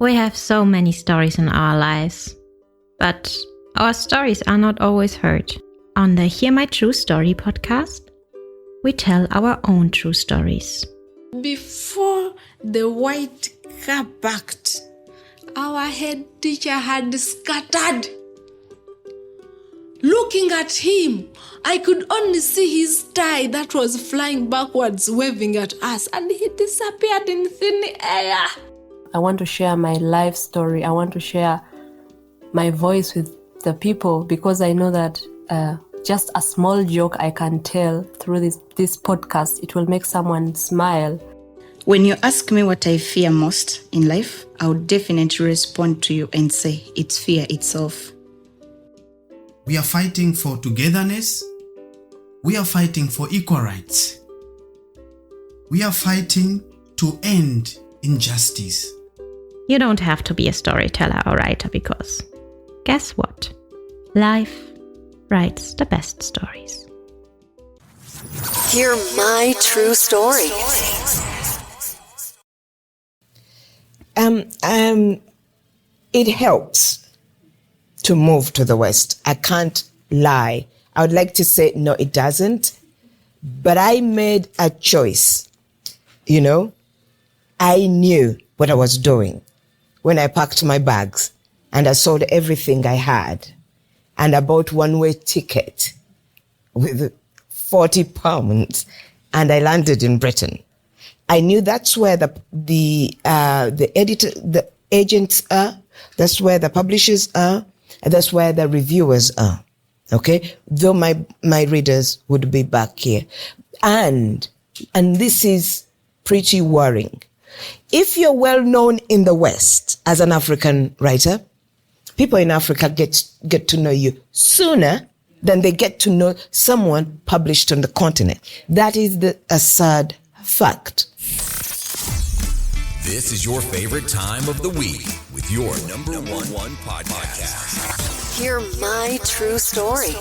We have so many stories in our lives, but our stories are not always heard. On the Hear My True Story podcast, we tell our own true stories. Before the white car parked, our head teacher had scattered. Looking at him, I could only see his tie that was flying backwards, waving at us, and he disappeared in thin air. I want to share my life story. I want to share my voice with the people because I know that just a small joke I can tell through this podcast, it will make someone smile. When you ask me what I fear most in life, I would definitely respond to you and say it's fear itself. We are fighting for togetherness. We are fighting for equal rights. We are fighting to end injustice. You don't have to be a storyteller or writer because, guess what? Life writes the best stories. Hear my true story. It helps to move to the West. I can't lie. I would like to say, no, it doesn't. But I made a choice. I knew what I was doing when I packed my bags and I sold everything I had and I bought one-way ticket with £40 and I landed in Britain. I knew that's where the agents are, that's where the publishers are, and that's where the reviewers are. Okay? Though my readers would be back here. And this is pretty worrying. If you're well known in the West as an African writer, people in Africa get to know you sooner than they get to know someone published on the continent. That is a sad fact. This is your favorite time of the week with your number one podcast. Hear my true story.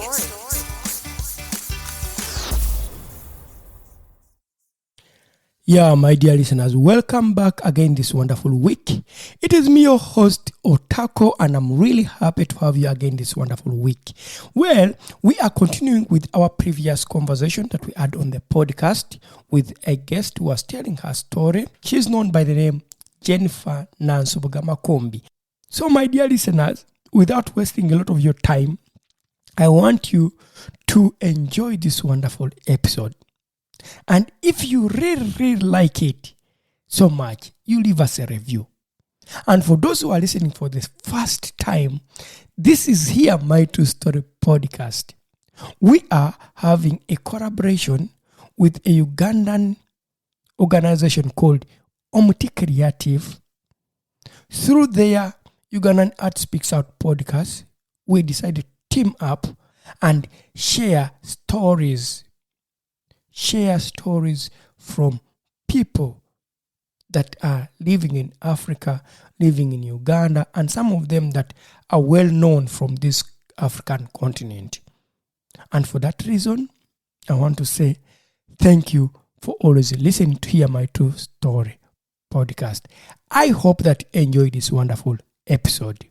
Yeah, my dear listeners, welcome back again this wonderful week. It is me, your host, Otako, and I'm really happy to have you again this wonderful week. Well, we are continuing with our previous conversation that we had on the podcast with a guest who was telling her story. She's known by the name Jennifer Nansubuga Makumbi. So, my dear listeners, without wasting a lot of your time, I want you to enjoy this wonderful episode. And if you really like it so much, you leave us a review. And for those who are listening for the first time, this is Hear My True Story podcast. We are having a collaboration with a Ugandan organization called Omuti Kreativ. Through their Ugandan Art Speaks Out podcast, we decided to team up and share stories from people that are living in Africa, living in Uganda, and some of them that are well known from this African continent. And for that reason, I want to say thank you for always listening to Hear My True Story podcast. I hope that you enjoy this wonderful episode.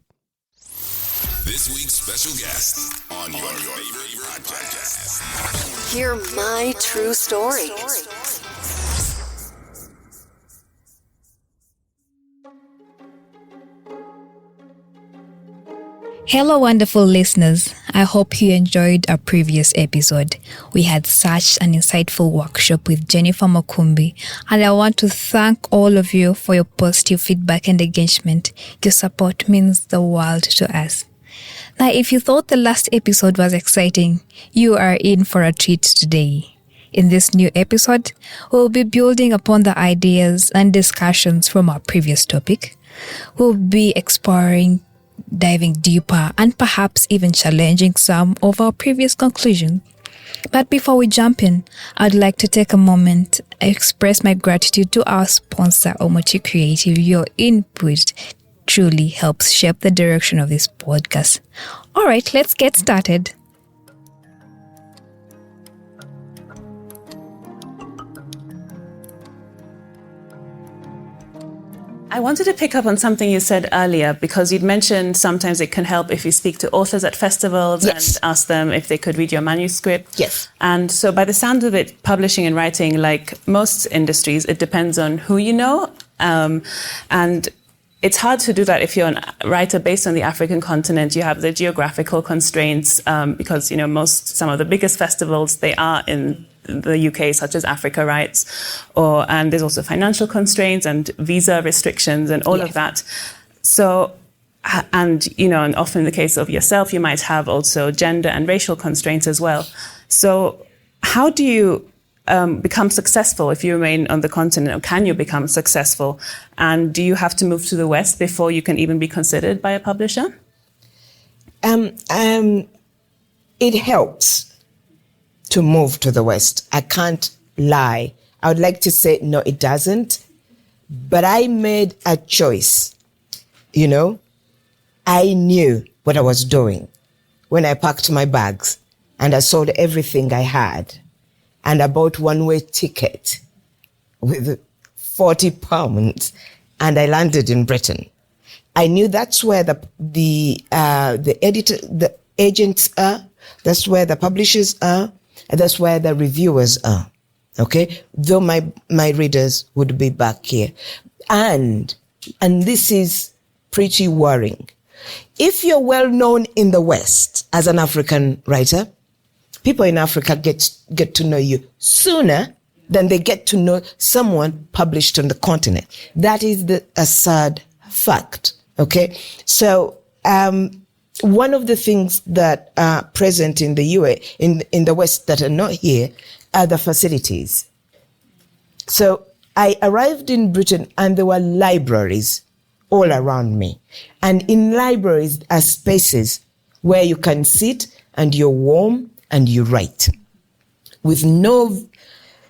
This week's special guest on your favorite podcast. Hear my true story. Hello, wonderful listeners. I hope you enjoyed our previous episode. We had such an insightful workshop with Jennifer Makumbi, and I want to thank all of you for your positive feedback and engagement. Your support means the world to us. Now, if you thought the last episode was exciting, you are in for a treat today. In this new episode, we'll be building upon the ideas and discussions from our previous topic. We'll be exploring, diving deeper, and perhaps even challenging some of our previous conclusions. But before we jump in, I'd like to take a moment to express my gratitude to our sponsor, Omuti Kreativ. Your input truly helps shape the direction of this podcast. All right, let's get started. I wanted to pick up on something you said earlier, because you'd mentioned sometimes it can help if you speak to authors at festivals and ask them if they could read your manuscript. Yes. And so by the sound of it, publishing and writing, like most industries, it depends on who you know. And it's hard to do that if you're a writer based on the African continent. You have the geographical constraints because, some of the biggest festivals, they are in the UK, such as Africa Writes, and there's also financial constraints and visa restrictions and all of that. So, and often in the case of yourself, you might have also gender and racial constraints as well. So how do you become successful if you remain on the continent, or can you become successful? And do you have to move to the West before you can even be considered by a publisher? It helps to move to the West. I can't lie. I would like to say, no, it doesn't. But I made a choice. I knew what I was doing when I packed my bags and I sold everything I had and I bought one-way ticket with £40 and I landed in Britain. I knew that's where the agents are, that's where the publishers are, and that's where the reviewers are. Okay? Though my readers would be back here. And this is pretty worrying. If you're well known in the West as an African writer, people in Africa get to know you sooner than they get to know someone published on the continent. That is a sad fact. Okay? So, one of the things that are present in the UA, in the West that are not here, are the facilities. So I arrived in Britain and there were libraries all around me. And in libraries are spaces where you can sit and you're warm and you write. With no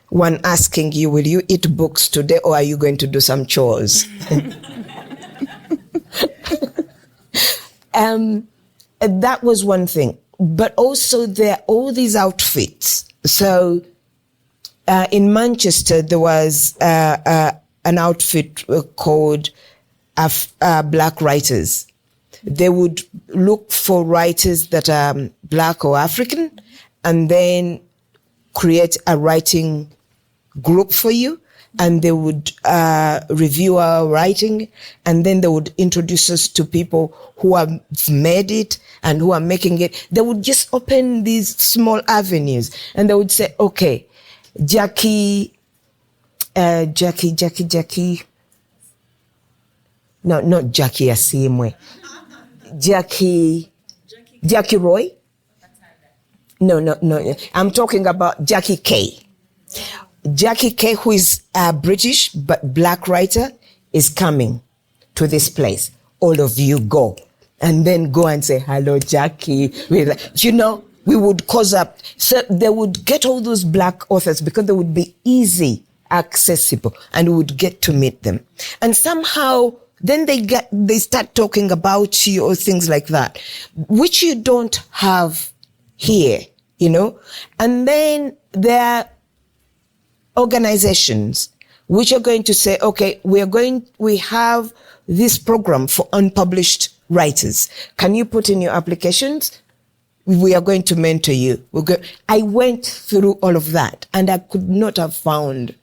one asking you, will you eat books today or are you going to do some chores? That was one thing. But also there are all these outfits. So in Manchester, there was an outfit called Black Writers. They would look for writers that are Black or African and then create a writing group for you. And they would review our writing, and then they would introduce us to people who have made it and who are making it. They would just open these small avenues, and they would say, okay, Jackie. No, not Jackie Asimwe. Jackie Roy? No. I'm talking about Jackie K. Jackie K, who is a British but Black writer, is coming to this place. All of you go. And then go and say, hello, Jackie. We would cause up. So they would get all those Black authors because they would be easy, accessible, and we would get to meet them. And somehow, then they start talking about you or things like that, which you don't have here, And then there are organizations which are going to say, okay, we have this program for unpublished writers. Can you put in your applications? We are going to mentor you. I went through all of that and I could not have found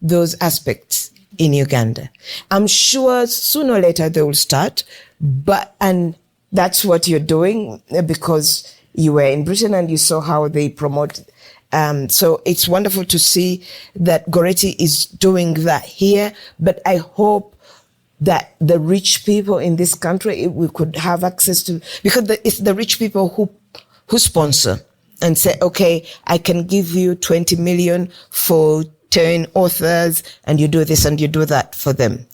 those aspects in Uganda. I'm sure sooner or later they will start, and that's what you're doing because you were in Britain and you saw how they promote. So it's wonderful to see that Goretti is doing that here, but I hope that the rich people in this country, we could have access to, because it's the rich people who sponsor and say, okay, I can give you 20 million for 10 authors and you do this and you do that for them,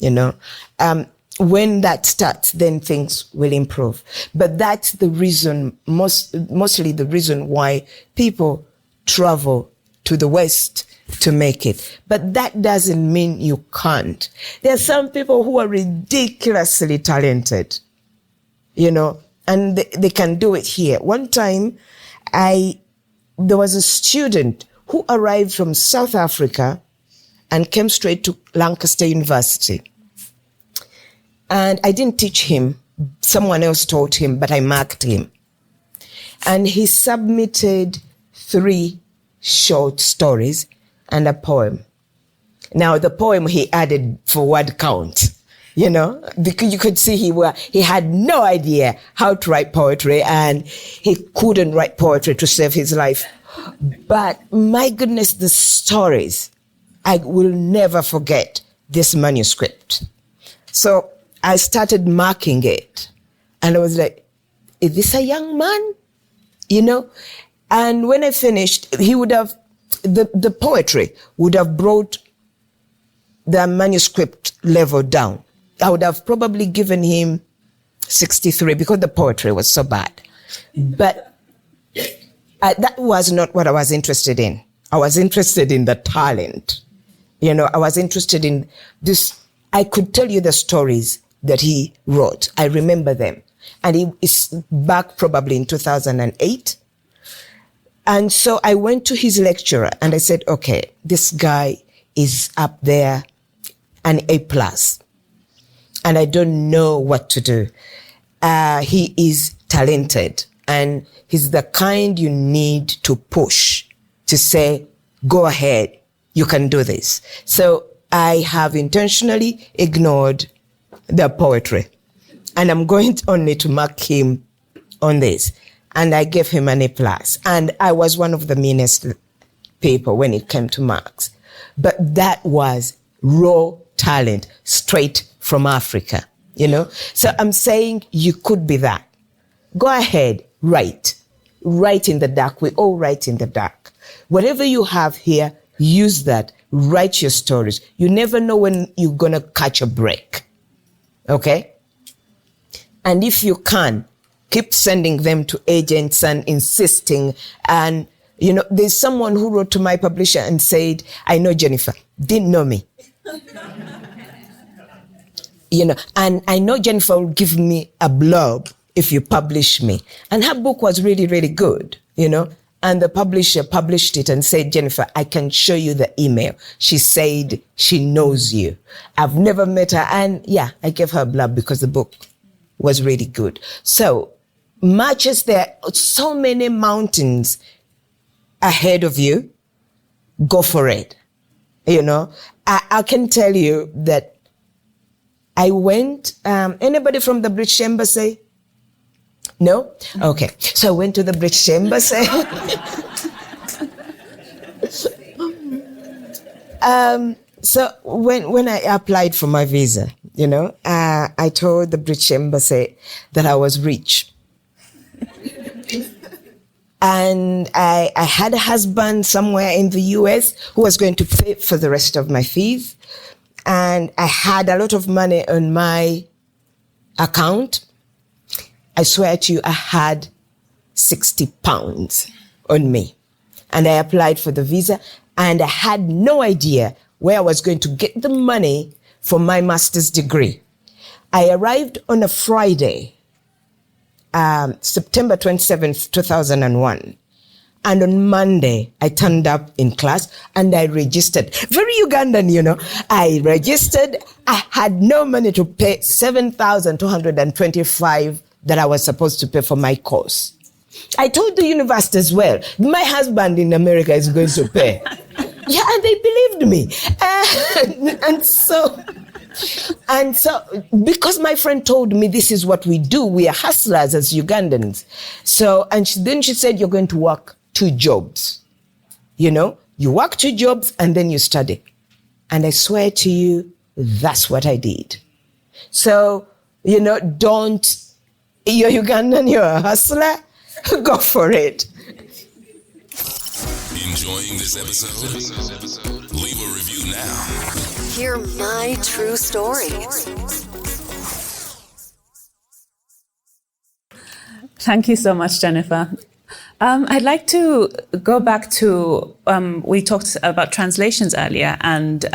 When that starts, then things will improve. But that's the reason, mostly the reason why people travel to the West to make it. But that doesn't mean you can't. There are some people who are ridiculously talented, and they can do it here. One time, there was a student who arrived from South Africa and came straight to Lancaster University. And I didn't teach him. Someone else taught him, but I marked him. And he submitted 3 short stories and a poem. Now, the poem he added for word count, because you could see he had no idea how to write poetry, and he couldn't write poetry to save his life. But my goodness, the stories, I will never forget this manuscript. So I started marking it, and I was like, is this a young man? And when I finished, he would have, the poetry would have brought the manuscript level down. I would have probably given him 63 because the poetry was so bad. But that was not what I was interested in. I was interested in the talent. I was interested in this. I could tell you the stories that he wrote. I remember them. And he is back probably in 2008. And so I went to his lecturer and I said, okay, this guy is up there, an A+. And I don't know what to do. He is talented, and he's the kind you need to push to say, go ahead, you can do this. So I have intentionally ignored the poetry, and I'm going only to mark him on this. And I gave him an A+. And I was one of the meanest people when it came to marks. But that was raw talent, straight from Africa, So I'm saying you could be that. Go ahead, write. Write in the dark. We all write in the dark. Whatever you have here, use that. Write your stories. You never know when you're going to catch a break. Okay? And if you can, keep sending them to agents and insisting. And, there's someone who wrote to my publisher and said, I know Jennifer, didn't know me. And I know Jennifer will give me a blurb if you publish me. And her book was really, really good, And the publisher published it and said, Jennifer, I can show you the email. She said she knows you. I've never met her. And yeah, I gave her a blurb because the book was really good. So much as there are so many mountains ahead of you, go for it. I can tell you that I went, anybody from the British Embassy? No? Okay. So I went to the British Embassy. So when I applied for my visa, I told the British Embassy that I was rich. And I had a husband somewhere in the US who was going to pay for the rest of my fees. And I had a lot of money on my account. I swear to you, I had 60 pounds on me. And I applied for the visa, and I had no idea where I was going to get the money for my master's degree. I arrived on a Friday, September 27th, 2001. And on Monday, I turned up in class and I registered. Very Ugandan, I registered. I had no money to pay 7,225 that I was supposed to pay for my course. I told the university as well, my husband in America is going to pay. Yeah, and they believed me. And so, because my friend told me this is what we do, we are hustlers as Ugandans. So, then she said, you're going to work 2 jobs. You work 2 jobs and then you study. And I swear to you, that's what I did. So, you're Ugandan, you're a hustler, go for it. Enjoying this episode? Leave a review now. Hear my true story. Thank you so much, Jennifer. I'd like to go back to, we talked about translations earlier, and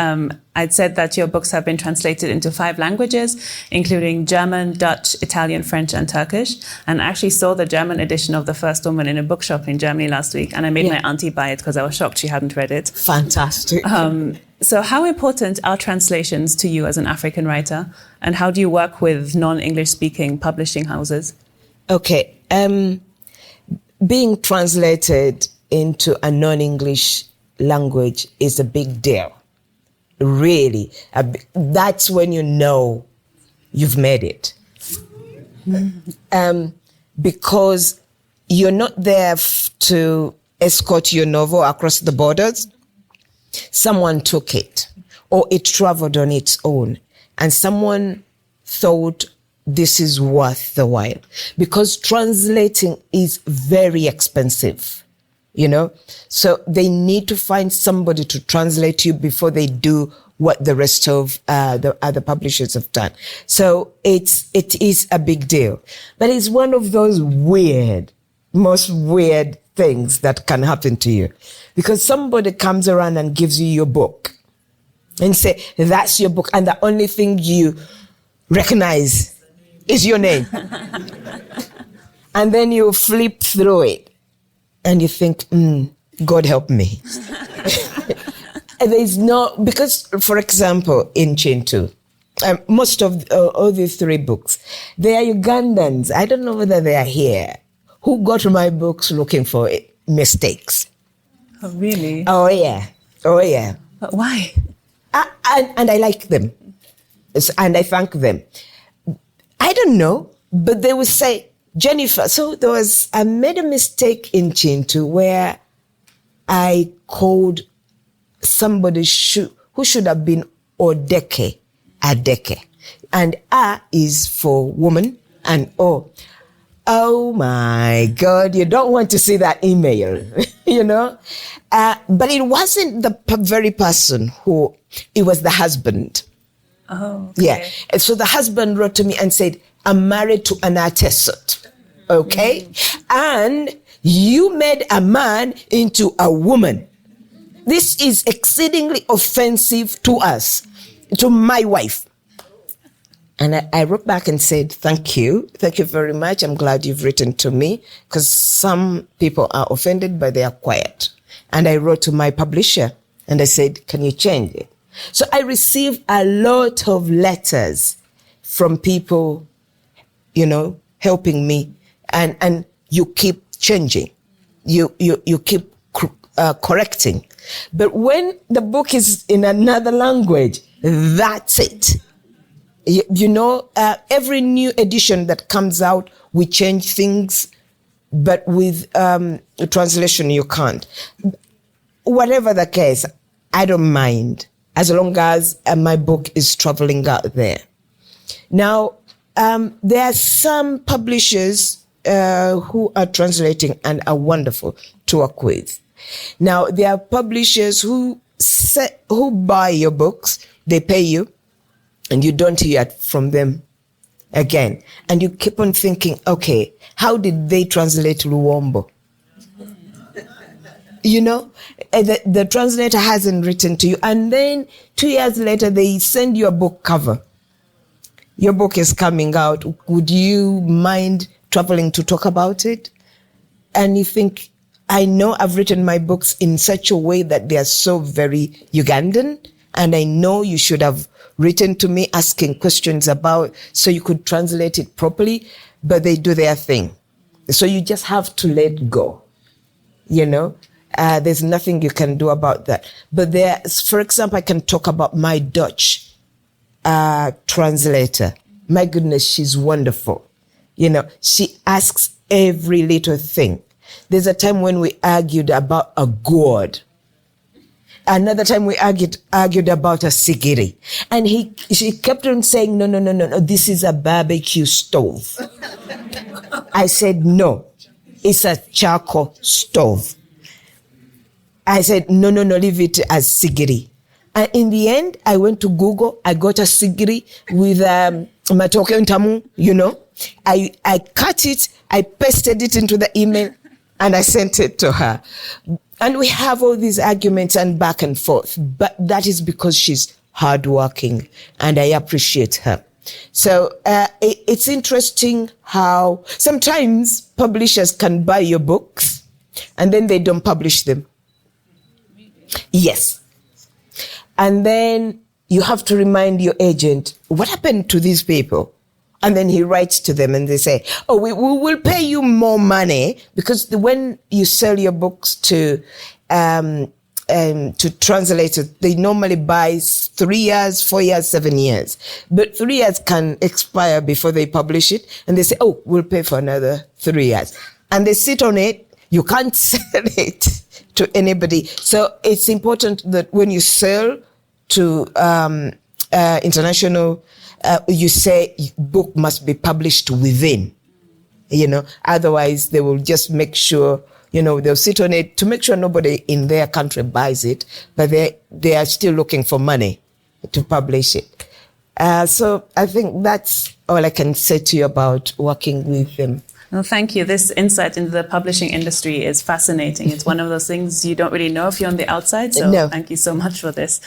I'd said that your books have been translated into 5 languages, including German, Dutch, Italian, French, and Turkish. And I actually saw the German edition of The First Woman in a bookshop in Germany last week, and I made my auntie buy it because I was shocked she hadn't read it. Fantastic. So how important are translations to you as an African writer? And how do you work with non-English speaking publishing houses? Okay. Being translated into a non-English language is a big deal. Really. That's when you know you've made it. Because you're not there to escort your novel across the borders. Someone took it, or it traveled on its own, and someone thought this is worth the while. Because translating is very expensive, you know? So they need to find somebody to translate you before they do what the rest of the other publishers have done. So it is a big deal. But it's one of those most weird things that can happen to you. Because somebody comes around and gives you your book and say, that's your book. And the only thing you recognize is your name. And then you flip through it and you think, God help me. There's no, because, for example, in Chintu, most of all these 3 books, they are Ugandans. I don't know whether they are here, who got my books looking for mistakes. Oh, really? Oh, yeah. Oh, yeah. But why? And I like them. And I thank them. I don't know, but they would say, Jennifer, so I made a mistake in Chintu where I called somebody who should have been Odeke, Adeke. And A is for woman, and O. Oh my God, you don't want to see that email, you know? But it wasn't the very person it was the husband. Oh, okay. Yeah. And so the husband wrote to me and said, I'm married to an artist, okay? And you made a man into a woman. This is exceedingly offensive to us, to my wife. And I wrote back and said, thank you. Thank you very much. I'm glad you've written to me, because some people are offended, but they are quiet. And I wrote to my publisher and I said, can you change it? So I received a lot of letters from people, you know, helping me. And you keep changing. You keep correcting. But when the book is in another language, that's it. You know, every new edition that comes out, we change things, but with translation, you can't. Whatever the case, I don't mind, as long as my book is traveling out there. Now, there are some publishers who are translating and are wonderful to work with. Now, there are publishers who buy your books, they pay you, and you don't hear from them again. And you keep on thinking, okay, how did they translate Luombo? You know, the translator hasn't written to you. And then 2 years later, they send you a book cover. Your book is coming out. Would you mind traveling to talk about it? And you think, I know I've written my books in such a way that they are so very Ugandan. And I know you should have written to me asking questions about, so you could translate it properly, but they do their thing. So you just have to let go, you know? There's nothing you can do about that. But for example, I can talk about my Dutch translator. My goodness, she's wonderful. You know, she asks every little thing. There's a time when we argued about a gourd. Another time we argued about a sigiri. And she kept on saying, no, this is a barbecue stove. I said, no, it's a charcoal stove. I said, no, leave it as sigiri. And in the end, I went to Google. I got a sigiri with matoke ntamu, you know. I cut it, I pasted it into the email, and I sent it to her. And we have all these arguments and back and forth, but that is because she's hardworking, and I appreciate her. So it's interesting how sometimes publishers can buy your books and then they don't publish them. Yes. And then you have to remind your agent, what happened to these people? And then he writes to them and they say, oh, we will pay you more money, because when you sell your books to translators, they normally buy 3 years, 4 years, 7 years. But 3 years can expire before they publish it. And they say, oh, we'll pay for another 3 years. And they sit on it. You can't sell it to anybody. So it's important that when you sell to international, you say book must be published within, otherwise they will just make sure, they'll sit on it to make sure nobody in their country buys it, but they are still looking for money to publish it. So I think that's all I can say to you about working with them. Well, thank you. This insight into the publishing industry is fascinating. It's one of those things you don't really know if you're on the outside. So Thank you so much for this.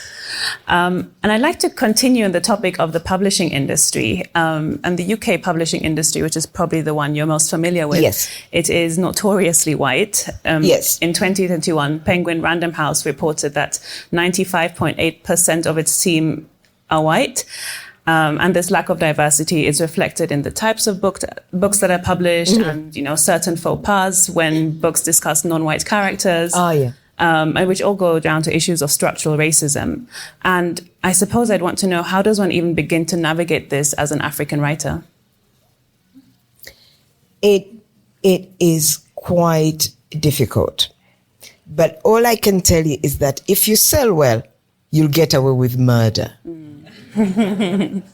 And I'd like to continue on the topic of the publishing industry and the UK publishing industry, which is probably the one you're most familiar with. Yes. It is notoriously white. Yes. In 2021, Penguin Random House reported that 95.8% of its team are white. And this lack of diversity is reflected in the types of books that are published, and certain faux pas when books discuss non-white characters, and which all go down to issues of structural racism. And I suppose I'd want to know, how does one even begin to navigate this as an African writer? It is quite difficult, but all I can tell you is that if you sell well, you'll get away with murder.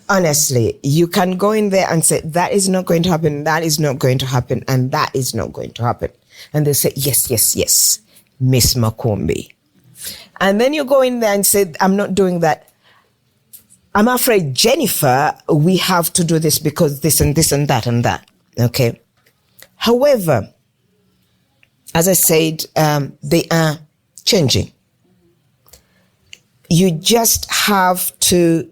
Honestly, you can go in there and say, that is not going to happen, that is not going to happen, and that is not going to happen. And they say, yes, yes, yes, Miss Makumbi. And then you go in there and say, I'm not doing that. I'm afraid, Jennifer, we have to do this because this and this and that and that. Okay. However, as I said, they are changing. You just have to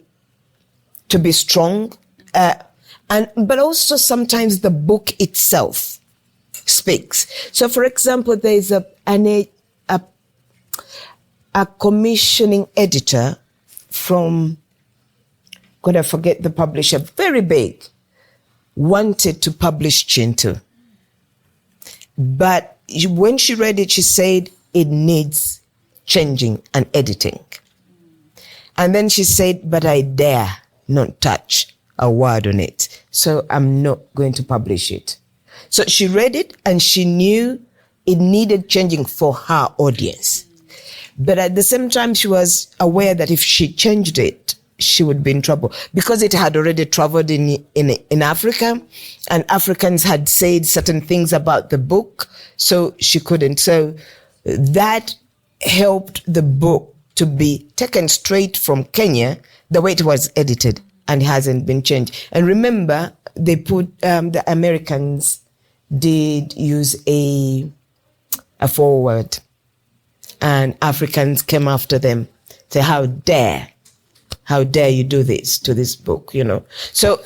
be strong, but also sometimes the book itself speaks. So, for example, there's a commissioning editor from, God, I forget the publisher, very big, wanted to publish Chintu. But when she read it, she said it needs changing and editing. And then she said, but I dare not touch a word on it, so I'm not going to publish it. So she read it and she knew it needed changing for her audience. But at the same time, she was aware that if she changed it, she would be in trouble, because it had already traveled in Africa, and Africans had said certain things about the book, so she couldn't. So that helped the book to be taken straight from Kenya, the way it was edited, and hasn't been changed. And remember, they put, the Americans did use a foreword, and Africans came after them, say, how dare you do this to this book, So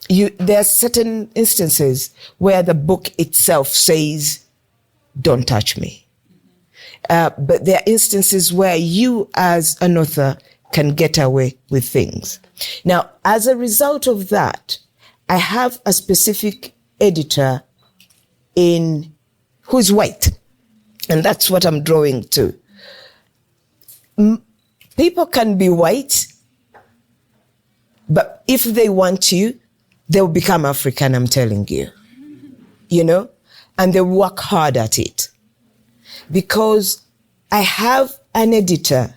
there are certain instances where the book itself says, don't touch me. But there are instances where you as an author can get away with things. Now, as a result of that, I have a specific editor who's white. And that's what I'm drawing to. People can be white, but if they want you, they'll become African, I'm telling you. And they work hard at it. Because I have an editor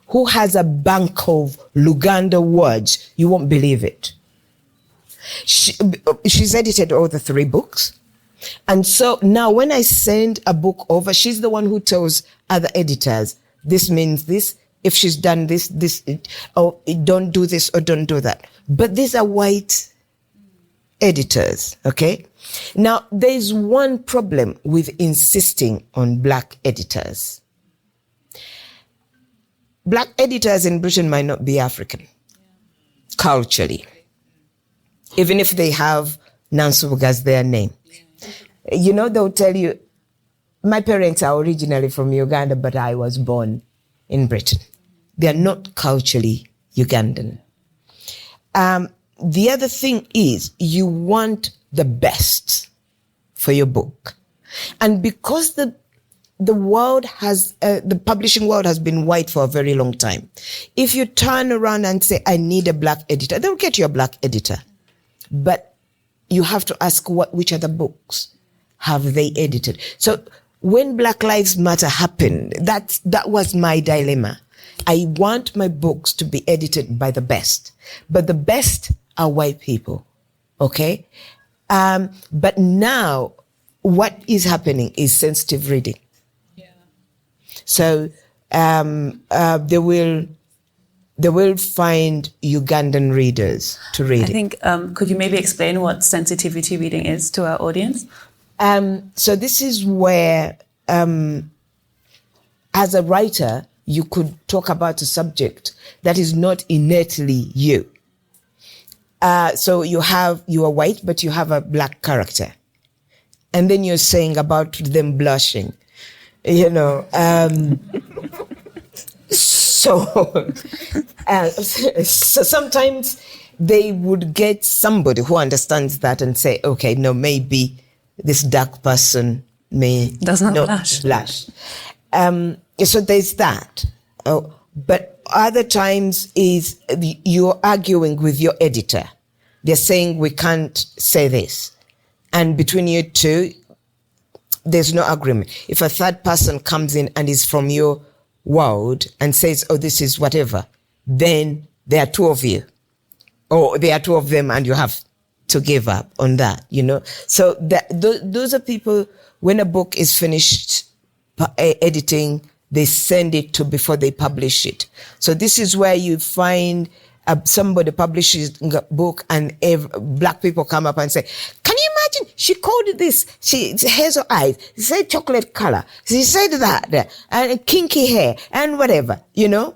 who has a bank of Luganda words. You won't believe it. She's edited all the 3 books. And so now when I send a book over, she's the one who tells other editors, this means this, if she's done this, or don't do this or don't do that. But these are white editors, okay? Now, there's one problem with insisting on black editors. Black editors in Britain might not be African, culturally, even if they have Nansubuga as their name. They'll tell you, my parents are originally from Uganda, but I was born in Britain. They are not culturally Ugandan. The other thing is you want the best for your book. And because the world has, the publishing world has been white for a very long time. If you turn around and say, I need a black editor, they'll get you a black editor. But you have to ask which other books have they edited. So when Black Lives Matter happened, that was my dilemma. I want my books to be edited by the best, but the best are white people. Okay. But now what is happening is sensitive reading. So they will find Ugandan readers to read it. I think, could you maybe explain what sensitivity reading is to our audience? So this is where, as a writer, you could talk about a subject that is not innately you. So you are white, but you have a black character. And then you're saying about them blushing. So sometimes they would get somebody who understands that and say, okay, no, maybe this dark person does not blush. So there's that. But other times is you're arguing with your editor. They're saying we can't say this. And between you two, there's no agreement. If a third person comes in and is from your world and says, oh, this is whatever, then there are two of you. Or there are two of them and you have to give up on that, So those are people, when a book is finished editing, they send it to before they publish it. So this is where you find somebody publishes a book and black people come up and say, can you imagine? She called it this. She has her eyes. She said chocolate color. She said that and kinky hair and whatever, You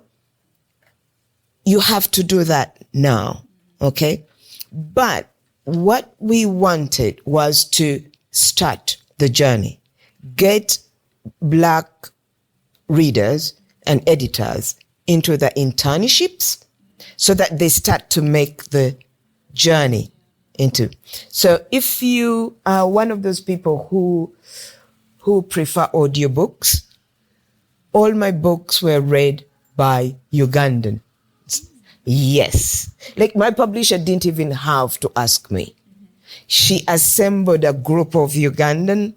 have to do that now. Okay. But what we wanted was to start the journey, get black readers and editors into the internships so that they start to make the journey into. So if you are one of those people who prefer audiobooks, all my books were read by Ugandan. Yes. Like my publisher didn't even have to ask me. She assembled a group of Ugandan.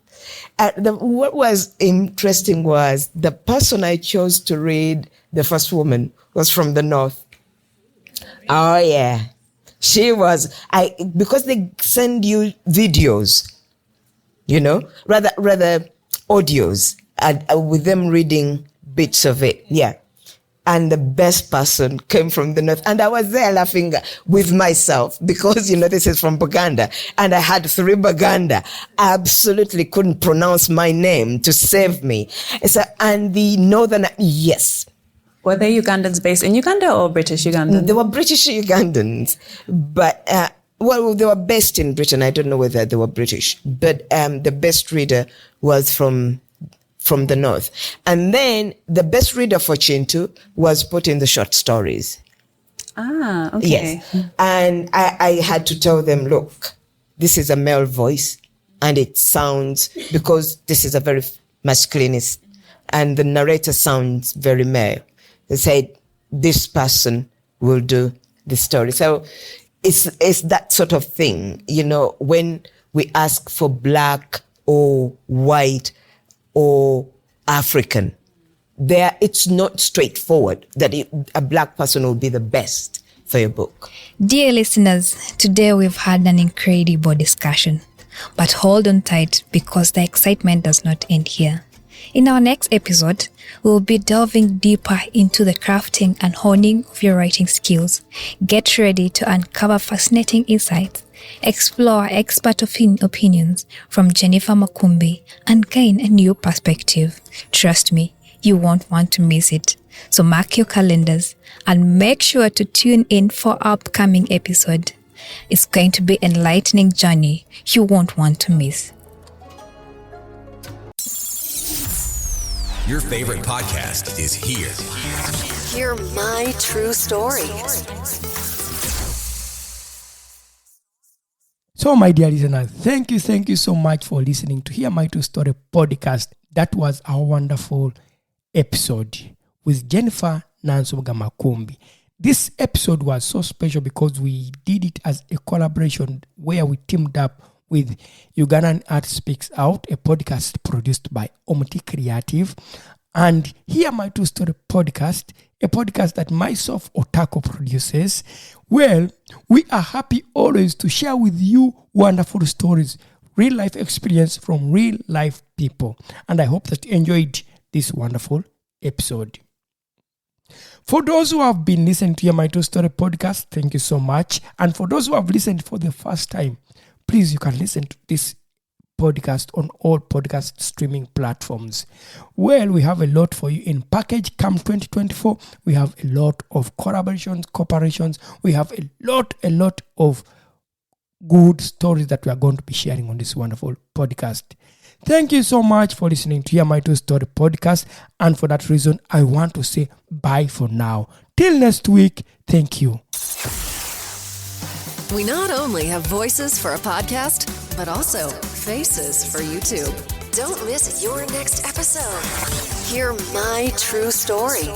What was interesting was the person I chose to read, the first woman, was from the north. Oh yeah. She was, because they send you videos, rather audios, with them reading bits of it. Yeah. And the best person came from the north. And I was there laughing with myself because, this is from Buganda. And I had 3 Buganda. Absolutely couldn't pronounce my name to save me. And the northern, yes. Were they Ugandans based in Uganda or British Ugandans? They were British Ugandans. But, they were based in Britain. I don't know whether they were British. But the best reader was from the north. And then the best reader for Chintu was put in the short stories. Ah, okay. Yes. And I had to tell them, look, this is a male voice and it sounds, because this is a very masculinist and the narrator sounds very male. They said, this person will do the story. So it's that sort of thing, when we ask for black or white or African, it's not straightforward that a black person will be the best for your book. Dear listeners, today we've had an incredible discussion. But hold on tight because the excitement does not end here. In our next episode, we'll be delving deeper into the crafting and honing of your writing skills. Get ready to uncover fascinating insights, explore expert opinions from Jennifer Makumbi, and gain a new perspective. Trust me, you won't want to miss it. So mark your calendars and make sure to tune in for our upcoming episode. It's going to be an enlightening journey you won't want to miss. Your favorite podcast is here. Hear my true story. So, my dear listeners, thank you so much for listening to Hear My True Story podcast. That was our wonderful episode with Jennifer Nansubuga Makumbi. This episode was so special because we did it as a collaboration where we teamed up with Ugandan Art Speaks Out, a podcast produced by Omuti Kreativ, and Hear My True Story podcast, a podcast that myself, Otako, produces. Well, we are happy always to share with you wonderful stories, real life experience from real life people. And I hope that you enjoyed this wonderful episode. For those who have been listening to Hear My True Story podcast, thank you so much. And for those who have listened for the first time, please, you can listen to this podcast on all podcast streaming platforms. Well, we have a lot for you in package. Come 2024, we have a lot of collaborations, cooperations. We have a lot of good stories that we are going to be sharing on this wonderful podcast. Thank you so much for listening to Hear My True Story podcast. And for that reason, I want to say bye for now. Till next week, thank you. We not only have voices for a podcast, but also faces for YouTube. Don't miss your next episode. Hear my true story.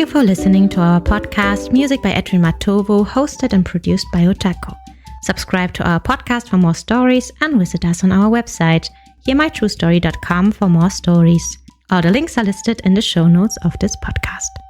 you for listening to our podcast, Music by Edwin Matovo, hosted and produced by Otako. Subscribe to our podcast for more stories and visit us on our website, hearmytruestory.com, for more stories. All the links are listed in the show notes of this podcast.